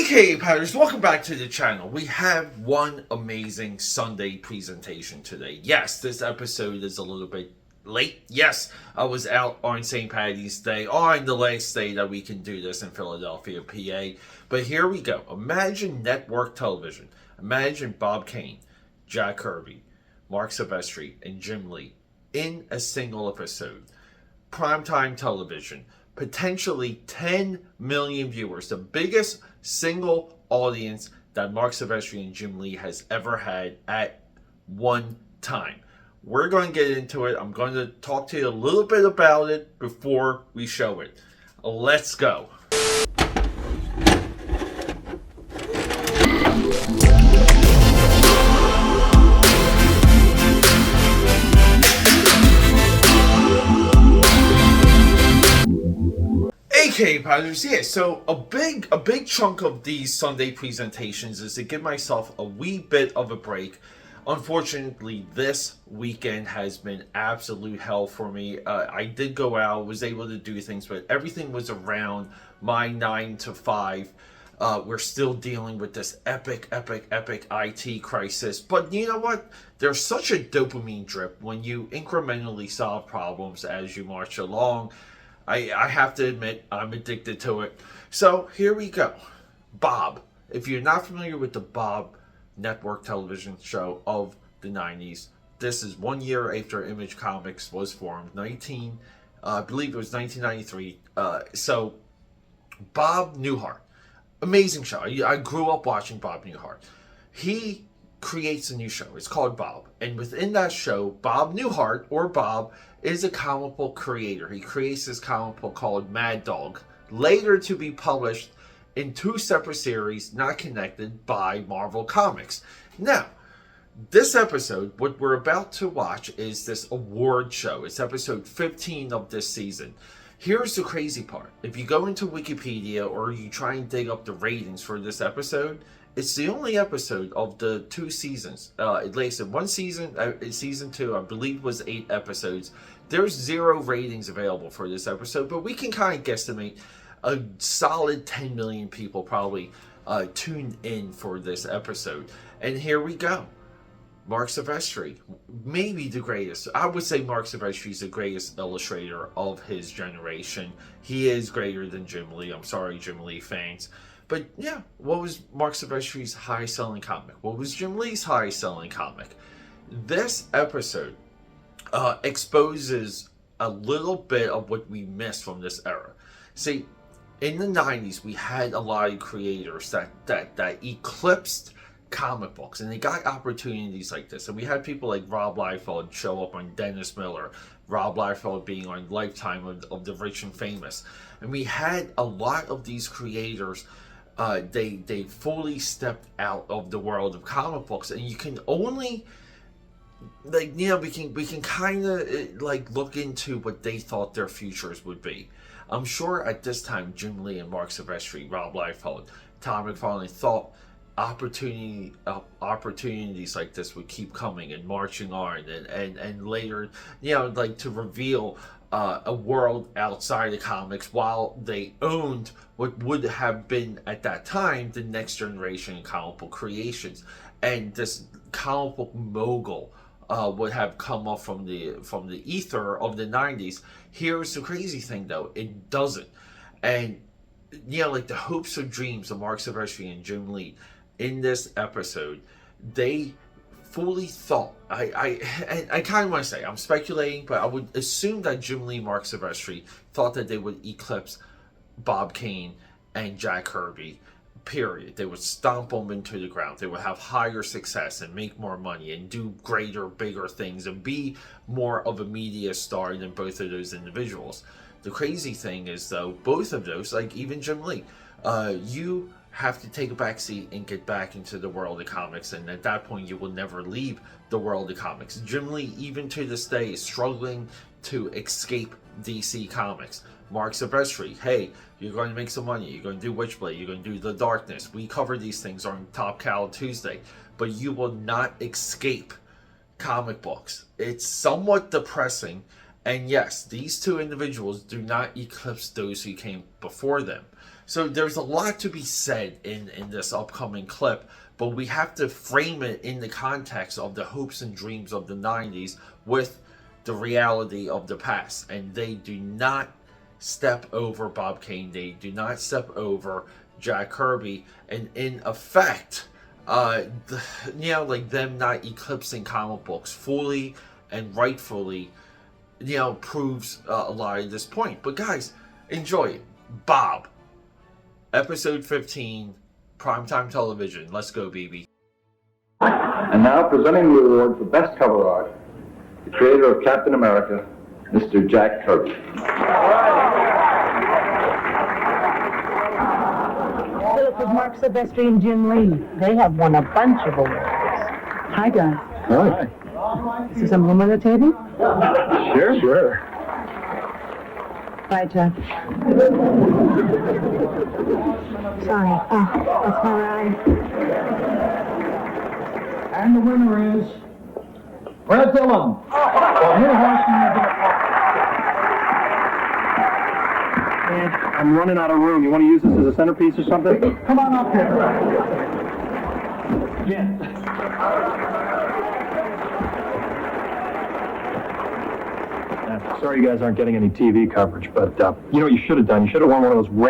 AKAPADers, welcome back to the channel. We have one amazing Sunday presentation today. Yes, this episode is a little bit late. Yes, I was out on St. Paddy's Day, on the last day that we can do this in Philadelphia, PA. But here we go. Imagine network television. Imagine Bob Kane, Jack Kirby, Marc Silvestri, and Jim Lee in a single episode. Primetime television. Potentially 10 million viewers. The biggest single audience that Marc Silvestri and Jim Lee has ever had at one time. We're going to get into it. I'm going to talk to you a little bit about it before we show it. Let's go. Okay, Padres, yeah, so a big chunk of these Sunday presentations is to give myself a wee bit of a break. Unfortunately, this weekend has been absolute hell for me. I did go out, was able to do things, but everything was around my 9 to 5. We're still dealing with this epic IT crisis. But you know what? There's such a dopamine drip when you incrementally solve problems as you march along. I have to admit, I'm addicted to it. So here we go. Bob. If you're not familiar with the Bob network television show of the 90s, this is 1 year after Image Comics was formed. I believe it was 1993. So Bob Newhart. Amazing show. I grew up watching Bob Newhart. He creates a new show. It's called Bob. And within that show, Bob Newhart, or Bob, is a comic book creator. He creates this comic book called Mad Dog, later to be published in 2 separate series, not connected, by Marvel Comics. Now, this episode, what we're about to watch, is this award show. It's episode 15 of this season. Here's the crazy part. If you go into Wikipedia or you try and dig up the ratings for this episode, it's the only episode of the 2 seasons. It lasted 1 season. Season 2, I believe, was 8 episodes. There's 0 ratings available for this episode, but we can kind of guesstimate a solid 10 million people probably tuned in for this episode. And here we go. Marc Silvestri, maybe the greatest. I would say Marc Silvestri is the greatest illustrator of his generation. He is greater than Jim Lee. I'm sorry, Jim Lee fans. But yeah, what was Marc Silvestri's high-selling comic? What was Jim Lee's high-selling comic? This episode exposes a little bit of what we missed from this era. See, in the 90s, we had a lot of creators that eclipsed comic books, and they got opportunities like this. And we had people like Rob Liefeld show up on Dennis Miller, Rob Liefeld being on Lifetime of the Rich and Famous. And we had a lot of these creators. They fully stepped out of the world of comic books, and you can only, like, you know, we can kind of like look into what they thought their futures would be. I'm sure at this time Jim Lee and Marc Silvestri, Rob Liefeld, Tom McFarlane thought opportunities like this would keep coming and marching on, and later, you know, like to reveal a world outside of comics, while they owned what would have been at that time the next generation of comic book creations. And this comic book mogul would have come up from the ether of the 90s. Here's the crazy thing, though. It doesn't. And, you know, like the hopes and dreams of Marc Silvestri and Jim Lee in this episode, they fully thought, I kind of want to say, I'm speculating, but I would assume that Jim Lee, Marc Silvestri thought that they would eclipse Bob Kane and Jack Kirby, period. They would stomp them into the ground. They would have higher success and make more money and do greater, bigger things and be more of a media star than both of those individuals. The crazy thing is, though, both of those, like even Jim Lee, you have to take a back seat and get back into the world of comics, and at that point you will never leave the world of comics. Jim Lee, even to this day, is struggling to escape DC Comics. Marc Silvestri, hey, you're going to make some money, you're going to do Witchblade, you're going to do The Darkness. We cover these things on Top Cal Tuesday, but you will not escape comic books. It's somewhat depressing, and yes, these two individuals do not eclipse those who came before them. So there's a lot to be said in this upcoming clip, but we have to frame it in the context of the hopes and dreams of the 90s with the reality of the past. And they do not step over Bob Kane. They do not step over Jack Kirby. And in effect, like them not eclipsing comic books fully and rightfully, proves a lot of this point. But guys, enjoy it. Bob, episode 15, primetime television. Let's go, baby. And now presenting the award for best cover art, the creator of Captain America, Mr. Jack Kirby. Philip with Marc Silvestri and Jim Lee. They have won a bunch of awards. Hi, guys. Hi. Is there some room on the table? Sure. Bye, Jack. Sorry. Oh, that's all right. And the winner is Fred Dillon. For New Horseman of I'm running out of room. You want to use this as a centerpiece or something? Come on up here. Yeah. Sorry you guys aren't getting any TV coverage, but you know what you should have done? You should have worn one of those